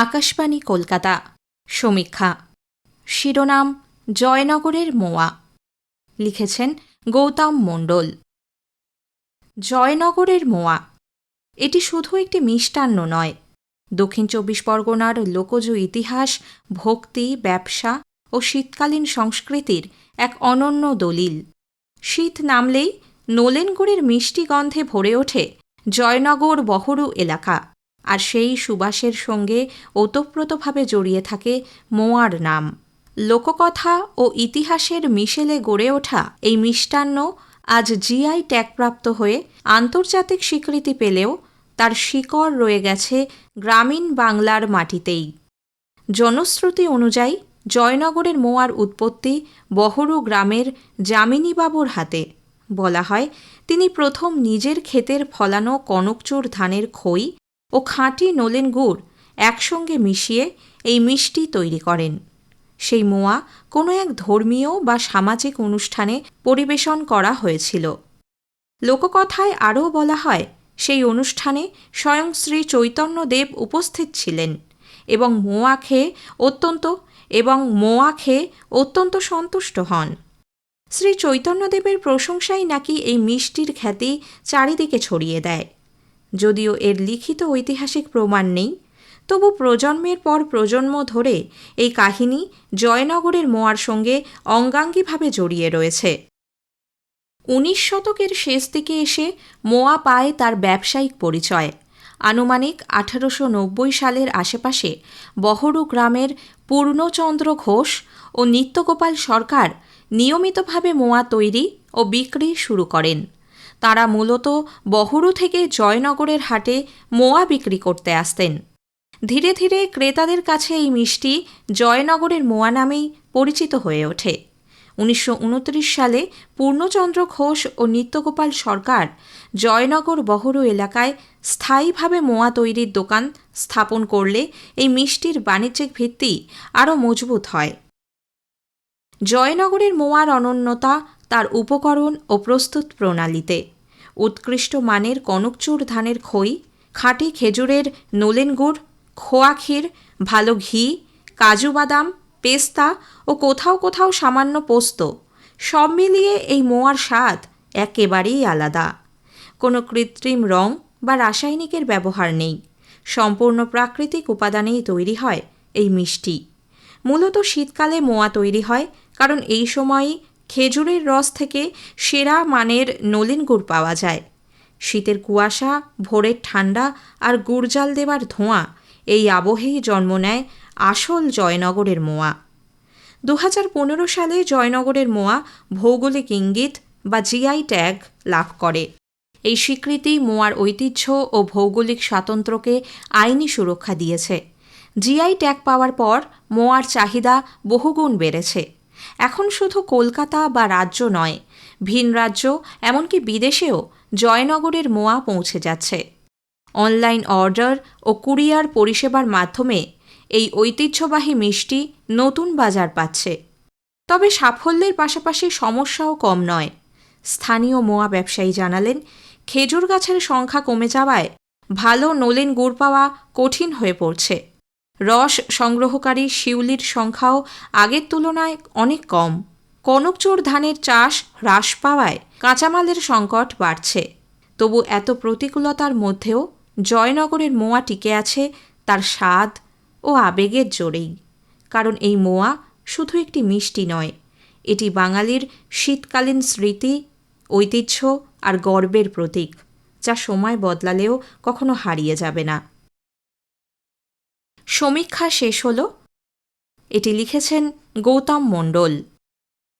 আকাশবাণী কলকাতা। সমীক্ষা। শিরোনাম জয়নগরের মোয়া। লিখেছেন গৌতম মণ্ডল। জয়নগরের মোয়া এটি শুধু একটি মিষ্টান্ন নয়, দক্ষিণ চব্বিশ পরগনার লোকজ ইতিহাস, ভক্তি, ব্যবসা ও শীতকালীন সংস্কৃতির এক অনন্য দলিল। শীত নামলেই নলেন গুড়ের মিষ্টি গন্ধে ভরে ওঠে জয়নগর বহরু এলাকা, আর সেই সুবাসের সঙ্গে ওতপ্রোতভাবে জড়িয়ে থাকে মোয়ার নাম। লোককথা ও ইতিহাসের মিশেলে গড়ে ওঠা এই মিষ্টান্ন আজ জিআই ট্যাগপ্রাপ্ত হয়ে আন্তর্জাতিক স্বীকৃতি পেলেও তার শিকড় রয়ে গেছে গ্রামীণ বাংলার মাটিতেই। জনশ্রুতি অনুযায়ী জয়নগরের মোয়ার উৎপত্তি বহরু গ্রামের যামিনীবাবুর হাতে। বলা হয়, তিনি প্রথম নিজের ক্ষেতের ফলানো কনকচুর ধানের খই ও খাঁটি নলেন গুড় একসঙ্গে মিশিয়ে এই মিষ্টি তৈরি করেন। সেই মোয়া কোনো এক ধর্মীয় বা সামাজিক অনুষ্ঠানে পরিবেশন করা হয়েছিল। লোককথায় আরও বলা হয়, সেই অনুষ্ঠানে স্বয়ং শ্রী চৈতন্যদেব উপস্থিত ছিলেন এবং মোয়া খেয়ে অত্যন্ত সন্তুষ্ট হন। শ্রী চৈতন্যদেবের প্রশংসাই নাকি এই মিষ্টির খ্যাতি চারিদিকে ছড়িয়ে দেয়। যদিও এর লিখিত ঐতিহাসিক প্রমাণ নেই, তবু প্রজন্মের পর প্রজন্ম ধরে এই কাহিনী জয়নগরের মোয়ার সঙ্গে অঙ্গাঙ্গিভাবে জড়িয়ে রয়েছে। 19 শতকের শেষ দিকে এসে মোয়া পায় তার ব্যবসায়িক পরিচয়। আনুমানিক 1890 সালের আশেপাশে বহরু গ্রামের পূর্ণচন্দ্র ঘোষ ও নিত্যগোপাল সরকার নিয়মিতভাবে মোয়া তৈরি ও বিক্রি শুরু করেন। তাঁরা মূলত বহরু থেকে জয়নগরের হাটে মোয়া বিক্রি করতে আসতেন। ধীরে ধীরে ক্রেতাদের কাছে এই মিষ্টি জয়নগরের মোয়া নামেই পরিচিত হয়ে ওঠে। 1929 সালে পূর্ণচন্দ্র ঘোষ ও নিত্যগোপাল সরকার জয়নগর বহরু এলাকায় স্থায়ীভাবে মোয়া তৈরির দোকান স্থাপন করলে এই মিষ্টির বাণিজ্যিক ভিত্তি আরও মজবুত হয়। জয়নগরের মোয়ার অনন্যতা তার উপকরণ ও প্রস্তুত প্রণালীতে। উৎকৃষ্ট মানের কনকচুর ধানের খই, খাঁটি খেজুরের নলেন গুড়, খোয়া ক্ষীর, ভালো ঘি, কাজু বাদাম, পেস্তা ও কোথাও কোথাও সামান্য পোস্ত, সব মিলিয়ে এই মোয়ার স্বাদ একেবারেই আলাদা। কোনো কৃত্রিম রং বা রাসায়নিকের ব্যবহার নেই, সম্পূর্ণ প্রাকৃতিক উপাদানেই তৈরি হয় এই মিষ্টি। মূলত শীতকালে মোয়া তৈরি হয় কারণ এই সময়ই খেজুরের রস থেকে সেরা মানের নলেন গুড় পাওয়া যায়। শীতের কুয়াশা, ভোরের ঠান্ডা আর গুড়জাল দেওয়ার ধোঁয়া, এই আবহেই জন্ম নেয় আসল জয়নগরের মোয়া। 2015 সালে জয়নগরের মোয়া ভৌগোলিক ইঙ্গিত বা জিআই ট্যাগ লাভ করে। এই স্বীকৃতি মোয়ার ঐতিহ্য ও ভৌগোলিক স্বাতন্ত্র্যকে আইনি সুরক্ষা দিয়েছে। জিআই ট্যাগ পাওয়ার পর মোয়ার চাহিদা বহুগুণ বেড়েছে। এখন শুধু কলকাতা বা রাজ্য নয়, ভিন রাজ্য এমনকি বিদেশেও জয়নগরের মোয়া পৌঁছে যাচ্ছে। অনলাইন অর্ডার ও কুরিয়ার পরিষেবার মাধ্যমে এই ঐতিহ্যবাহী মিষ্টি নতুন বাজার পাচ্ছে। তবে সাফল্যের পাশাপাশি সমস্যাও কম নয়। স্থানীয় মোয়া ব্যবসায়ী জানালেন, খেজুর গাছের সংখ্যা কমে যাওয়ায় ভালো নলেন গুড় পাওয়া কঠিন হয়ে পড়ছে। রস সংগ্রহকারী শিউলির সংখ্যাও আগের তুলনায় অনেক কম। কনকচুর ধানের চাষ হ্রাস পাওয়ায় কাঁচামালের সংকট বাড়ছে। তবু এত প্রতিকূলতার মধ্যেও জয়নগরের মোয়া টিকে আছে তার স্বাদ ও আবেগের জোরেই। কারণ এই মোয়া শুধু একটি মিষ্টি নয়, এটি বাঙালির শীতকালীন স্মৃতি, ঐতিহ্য আর গর্বের প্রতীক, যা সময় বদলালেও কখনো হারিয়ে যাবে না। সমীক্ষা শেষ হল। এটি লিখেছেন গৌতম মণ্ডল।